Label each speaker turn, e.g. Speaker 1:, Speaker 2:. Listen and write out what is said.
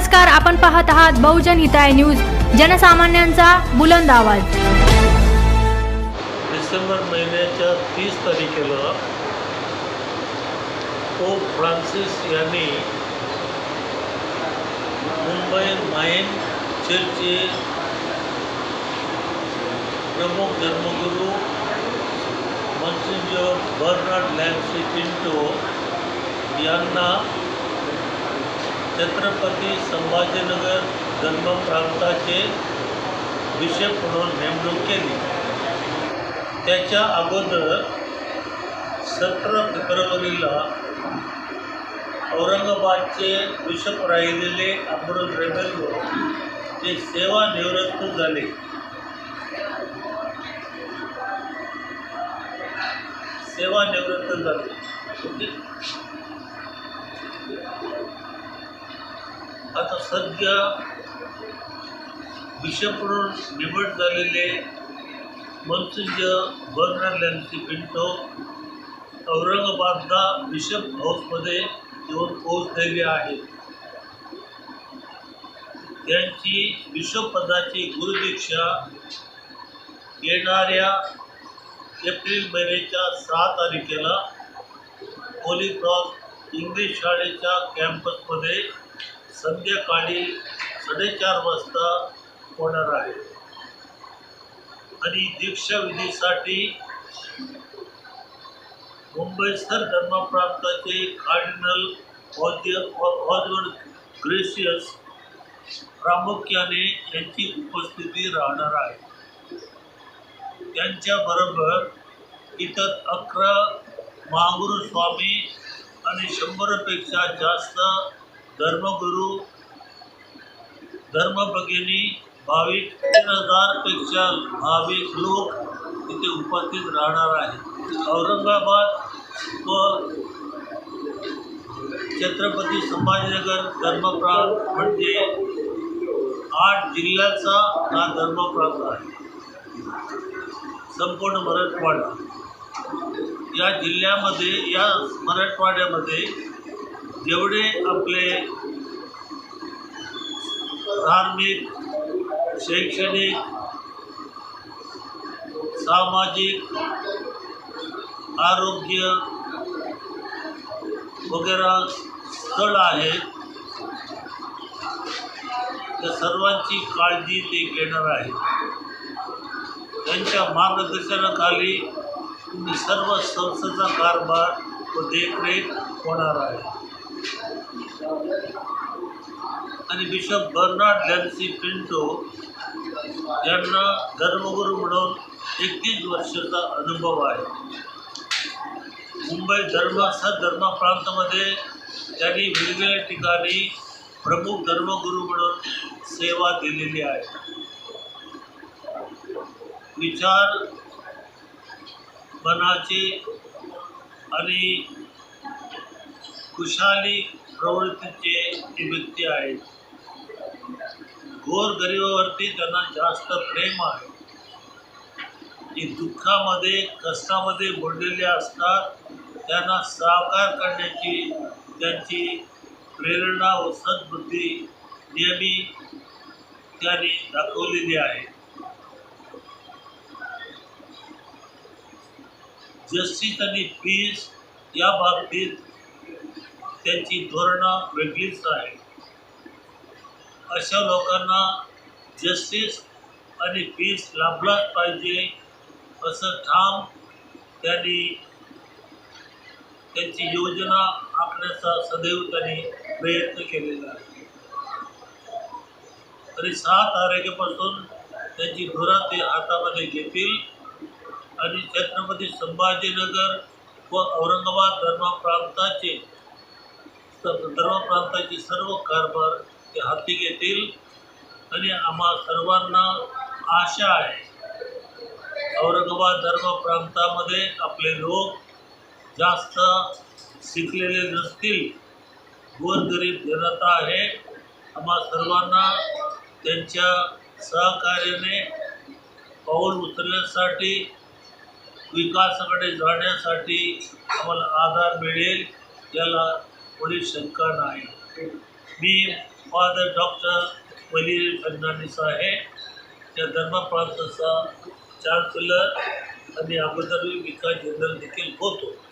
Speaker 1: नमस्कार, आपण पाहत आहात बहुजन हिताय न्यूज, जनसामान्यांचा बुलंद आवाज।
Speaker 2: डिसेंबर महिन्याच्या 30 तारखेला पोप फ्रान्सिस यांनी मुंबई माइन चर्चचे प्रमुख धर्मगुरू मॉन्सिन्योर बर्नार्ड लॅम्सी पिंटो यांना छत्रपती संभाजीनगर धर्मप्रांताचे बिशप म्हणून नेमणूक केली। त्याच्या अगोदर 17 फेब्रुवारीला औरंगाबादचे बिशप राहिलेले अमरोज रेबेल्लो ते सेवानिवृत्त झाले। आता सध्या बिशप म्हणून निवड झालेले मॉन्सिन्योर बर्नार्ड लॅम्सी पिंटो औरंगाबादला बिशप हाऊसमध्ये येऊन पोहोचलेले आहेत। त्यांची बिशप पदाची गुरुदीक्षा येणाऱ्या एप्रिल महिन्याच्या 6 तारखेला होली क्रॉस इंग्लिश शाळेच्या कॅम्पसमध्ये संध्याकाळी 4:30 वाजता होणार आहे आणि दीक्षाविधीसाठी मुंबईस्तर धर्मप्रांताचे कार्डिनल ऑस्वर्ड ग्रेशियस प्रामुख्याने यांची उपस्थिती राहणार आहे। त्यांच्याबरोबर इतर 11 महागुरू स्वामी आणि 100पेक्षा जास्त धर्मगुरू, धर्मभगिनी, भाविक, 3000पेक्षा भाविक लोक तिथे उपस्थित राहणार आहेत। औरंगाबाद व छत्रपती संभाजीनगर धर्मप्रांत म्हणजे 8 जिल्ह्याचा हा धर्मप्रांत आहे। संपूर्ण मराठवाडा या जिल्ह्यामध्ये, या मराठवाड्यामध्ये जेवढे आपले धार्मिक, शैक्षणिक, सामाजिक, आरोग्य वगैरे स्थळ आहेत, त्या सर्वांची काळजी ते घेणार आहेत। त्यांच्या मार्गदर्शनाखाली सर्व संस्थेचा कारभार व देखरेख होणार आहे आणि बिशप बर्नार्ड लॅम्सी पिंटो यांना धर्मगुरू म्हणून 31 वर्षाचा अनुभव आहे। मुंबई धर्मप्रांतामध्ये त्यांनी वेगवेगळ्या ठिकाणी प्रमुख धर्मगुरू म्हणून सेवा दिलेली आहे। विचार मनाचे आणि खुशाली प्रवृत्तीचे ते व्यक्ती आहेत। गोरगरिबावरती त्यांना जास्त प्रेम आहे। जे दुःखामध्ये, कष्टामध्ये बुडलेले असतात त्यांना साकार करण्याची त्यांची प्रेरणा व सद्बुद्धी नेहमी त्यांनी दाखवलेली आहे। जस्टिस आणि पीस या बाबतीत त्यांची धोरणं वेगळीच आहे। अशा लोकांना जस्टिस आणि पीस लाभलाच पाहिजे असं ठाम त्यांनी त्यांची योजना आखण्याचा सदैव त्यांनी प्रयत्न केलेला आहे आणि 6 तारखेपासून त्यांची धुरा ते हातामध्ये घेतील आणि छत्रपती संभाजीनगर व औरंगाबाद धर्मप्रांताचे सर्व कारभार ते हाती घेतील आणि आम्हा सर्वांना आशा आहे औरंगाबाद धर्मप्रांतामध्ये आपले लोक जास्त शिकलेले नसतील, गोरगरीब जनता आहे। आम्हा सर्वांना त्यांच्या सहकार्याने पाऊल उचलण्यासाठी, विकासाकडे जाण्यासाठी आम्हाला आधार मिळेल याला कोणी शंका नाही। मी फादर डॉक्टर वली फर्नांडिस आहे. त्या धर्म प्रांताचा चान्सलर आणि अगोदर विकास जनरल देखील होतो.